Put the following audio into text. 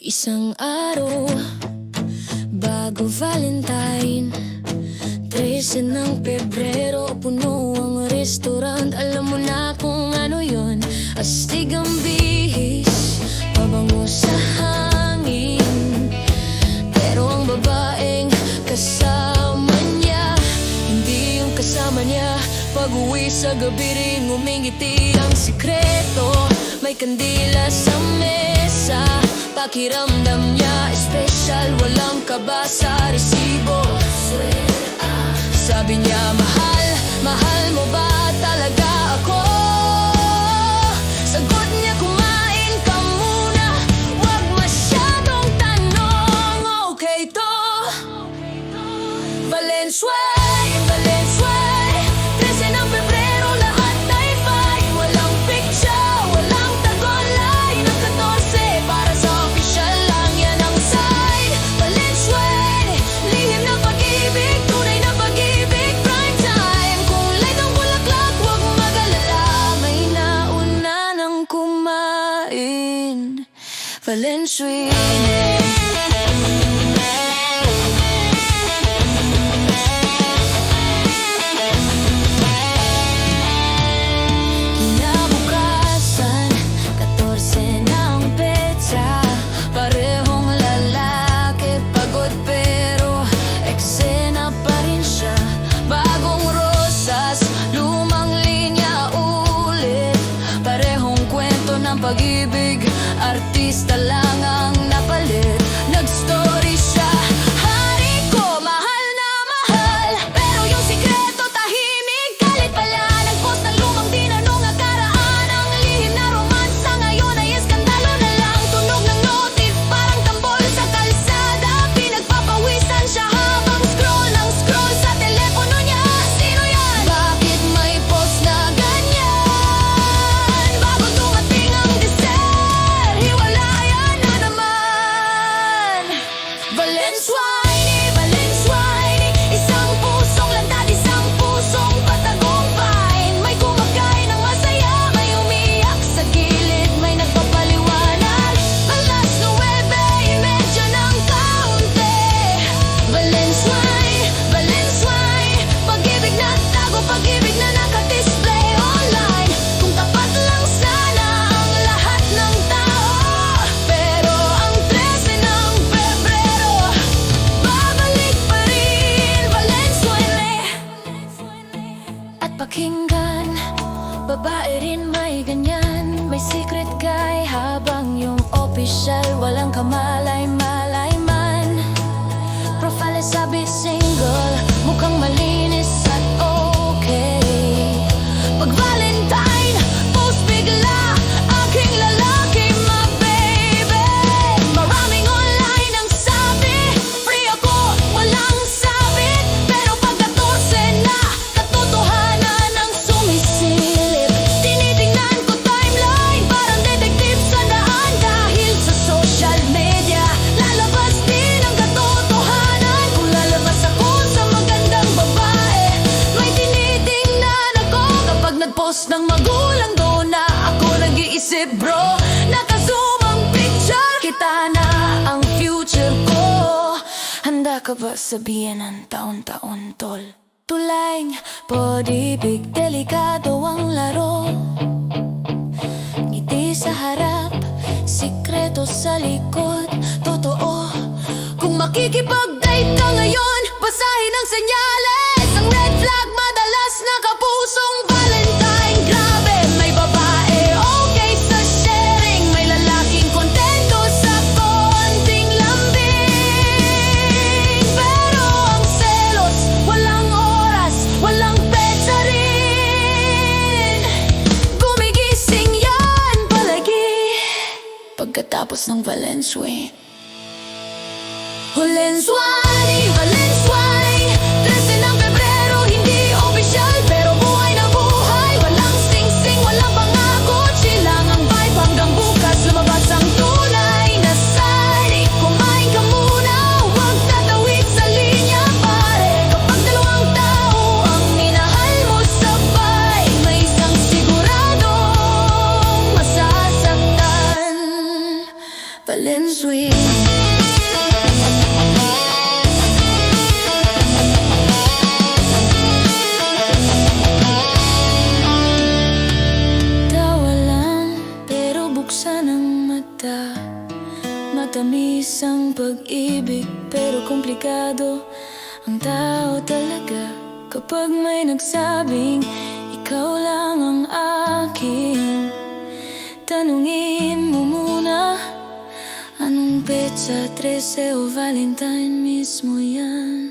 Isang araw bago Valentine, 13 ng Pebrero, puno ang restaurant. Alam mo na kung ano yon, astig ang bihis, pabango sa hangin. Pero ang babaeng kasama niya, hindi yung kasama niya. Pag-uwi sa gabi rin ngumingiti ang sikreto. May kandila sa mesa, pakiramdam niya espesyal, walang kaba sa resibo. Sabi niya, mahal, mahal mo ba talaga ako? Sagot niya, kumain ka muna, wag masyadong tanong. Okay to, Valenzuela, Valenzuela, 13 ng Pebrero, lahat ay fine. Walang picture, walang tagolay, ng 14 para sa official lang, yan ang sign. Valenzuela, lihim ng pag-ibig, tunay na pag-ibig, prime time. Kung light ang bulaklak, huwag mag-alala, may nauna nang kumain. Valenzuela. Pag-ibig, artista lang ang napalit. Nag-story siya, hari ko, mahal na mahal, pero yung sikreto tahimik, galit pala. Nag-post ng lumang dinanong nakaraan. Ang lihim na romansa ngayon ay eskandalo na lang. Tunog ng notif, parang tambol sa kalsada. Pinagpapawisan siya habang scroll ng scroll sa telepono niya. Sino yan? Bakit may post na ganyan? Bago dumating ang dessert, hiwalayan na naman. Valenzuela, Valenzuela, isang pusong landad, isang pusong patagumpain. May kumakain ng masaya, may umiyak sa gilid, may nagpapaliwanag. Alas 9:30 ng kaunti. Valenzuela, Valenzuela, pag-ibig na tago, pag-ibig na nakadisplay online. Kung tapat lang sana ang lahat ng tao, pero ang 13 ng Pebrero, babalik pa rin. Valenzuela. At pakinggan, babae rin may ganyan, may secret guy, habang yung official walang kamalay-malay man. Profile sabi single, mukhang malinis at okay. Pag Valentine, post bigla, aking lalaki, my baby. Maraming online ang sabi, free ako, walang sabit. Pero pag 14 na, katotohanan ang sumisilip. Tinitingnan ko timeline, parang detective sa daan. Dahil sa social media, lalabas din ang katotohanan. Kung lalabas ako sa magandang babae, may tinitingnan ako. Kapag nag-post ng magulang, doon na ako nag-iisip, bro. Naka-zoom ang picture, kita na ang future ko. Handa ka ba sabihin ng taon-taon, tol? Tulayng pag-ibig, delikado ang laro. Ngiti sa harap, sikreto sa likod. Totoo, kung makikipag-date ka ngayon, basahin ang senyales. Ang red flag madalas nakapusong Valentine. Grabe, may babae okay sa sharing, may lalaking kontento sa konting lambing. Pero ang selos, walang oras, walang petsa rin. Gumigising yan palagi pagkatapos ng Valenzuela. Valenzuela, Valenzuela, 13 ng Pebrero, hindi opisyal, pero buhay na buhay. Walang sing-sing, walang pangako, chill lang ang vibe hanggang bukas lumabas ang tunay na side. Kumain ka muna, huwag tatawid sa linya, pare. Kapag dalawang tao ang minahal mo sabay, may isang siguradong masasaktan. Valenzuela. sweet. Tawa lang, pero buksan ang mata. Matamis ang pag-ibig, pero komplikado ang tao talaga. Kapag may nagsabing ikaw lang ang akin, tanungin mo muna, anong petsa, 13 o Valentine mismo yan?